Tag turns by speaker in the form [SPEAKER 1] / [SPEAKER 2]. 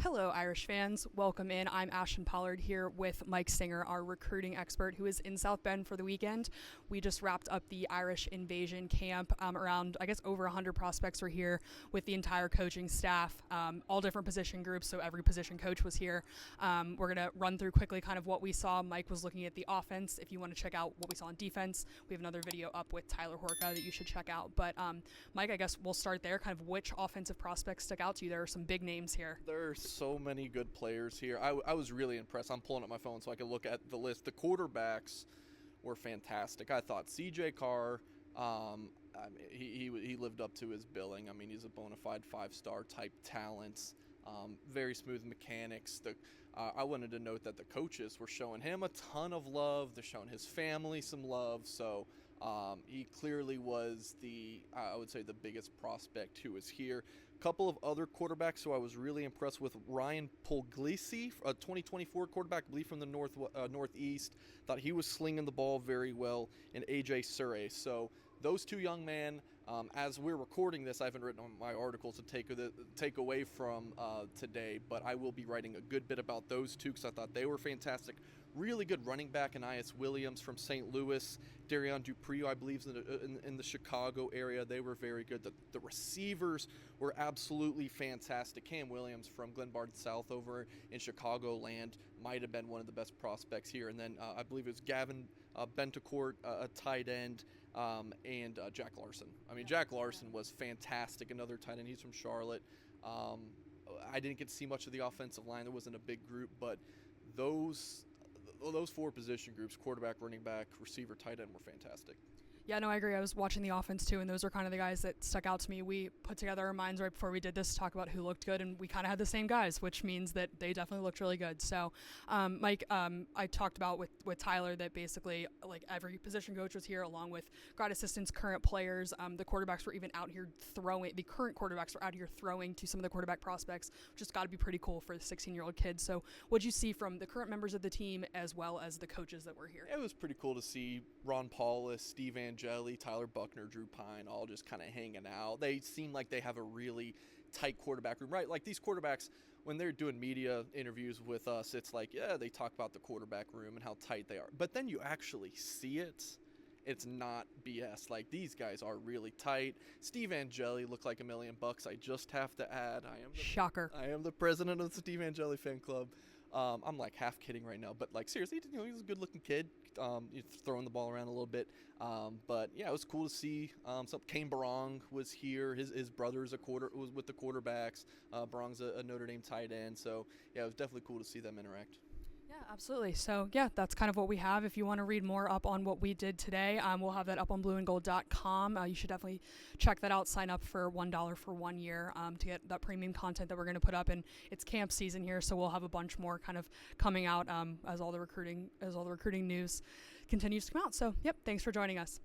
[SPEAKER 1] Hello, Irish fans. Welcome in. I'm Ashton Pollard here with Mike Singer, our recruiting expert, who is in South Bend for the weekend. We just wrapped up the Irish Invasion camp. Around, over 100 prospects were here with the entire coaching staff, all different position groups, so every position coach was here. We're going to run through quickly kind of what we saw. Mike was looking at the offense. If you want to check out what we saw on defense, we have another video up with Tyler Horka that you should check out. But Mike, I guess we'll start there. Kind of which offensive prospects stuck out to you? There are some big names here.
[SPEAKER 2] There's so many good players here. I was really impressed. I'm pulling up my phone so I can look at the list. The quarterbacks were fantastic. I thought CJ Carr, he lived up to his billing. I mean, he's a bona fide 5-star type talent. Very smooth mechanics. I wanted to note that the coaches were showing him a ton of love. They're showing his family some love. So he clearly was I would say, the biggest prospect who was here. A couple of other quarterbacks who I was really impressed with. Ryan Puglisi, a 2024 quarterback, I believe from the Northeast. Thought he was slinging the ball very well. And AJ Surrey. So those two young men, as we're recording this, I haven't written on my articles to take away from today, but I will be writing a good bit about those two because I thought they were fantastic. Really good running back, Anais Williams from St. Louis. Darion Dupree, I believe, in the Chicago area. They were very good. The receivers were absolutely fantastic. Cam Williams from Glenbard South over in Chicagoland might have been one of the best prospects here. And then I believe it was Gavin Bentecourt, a tight end, and Jack Larsen. I mean, Jack Larsen was fantastic. Another tight end. He's from Charlotte. I didn't get to see much of the offensive line. There wasn't a big group, but those four position groups, quarterback, running back, receiver, tight end, were fantastic.
[SPEAKER 1] Yeah, no, I agree. I was watching the offense too, and those are kind of the guys that stuck out to me. We put together our minds right before we did this to talk about who looked good, and we kind of had the same guys, which means that they definitely looked really good. So, Mike, I talked about with Tyler that basically like every position coach was here, along with grad assistants, current players. The quarterbacks were even out here throwing. The current quarterbacks were out here throwing to some of the quarterback prospects, which has got to be pretty cool for the 16-year-old kids. So, what'd you see from the current members of the team as well as the coaches that were here?
[SPEAKER 2] It was pretty cool to see Ron Paulus, Steve Angeli, Tyler Buckner, Drew Pine, all just kind of hanging out. They seem like they have a really tight quarterback room, right? Like these quarterbacks, when they're doing media interviews with us, it's like, yeah, they talk about the quarterback room and how tight they are. But then you actually see it. It's not BS. Like, these guys are really tight. Steve Angeli looked like $1 million. I just have to add,
[SPEAKER 1] Shocker.
[SPEAKER 2] I am the president of the Steve Angeli fan club. I'm like half kidding right now, but like seriously, he's a good-looking kid. He's throwing the ball around a little bit, but yeah, it was cool to see. Kane Barong was here. His brother was with the quarterbacks. Barong's a Notre Dame tight end, so yeah, it was definitely cool to see them interact.
[SPEAKER 1] Yeah, absolutely. So, yeah, that's kind of what we have. If you want to read more up on what we did today, we'll have that up on blueandgold.com. You should definitely check that out. Sign up for $1 for 1 year to get that premium content that we're going to put up. And it's camp season here, so we'll have a bunch more kind of coming out as all the recruiting news continues to come out. So, yep, thanks for joining us.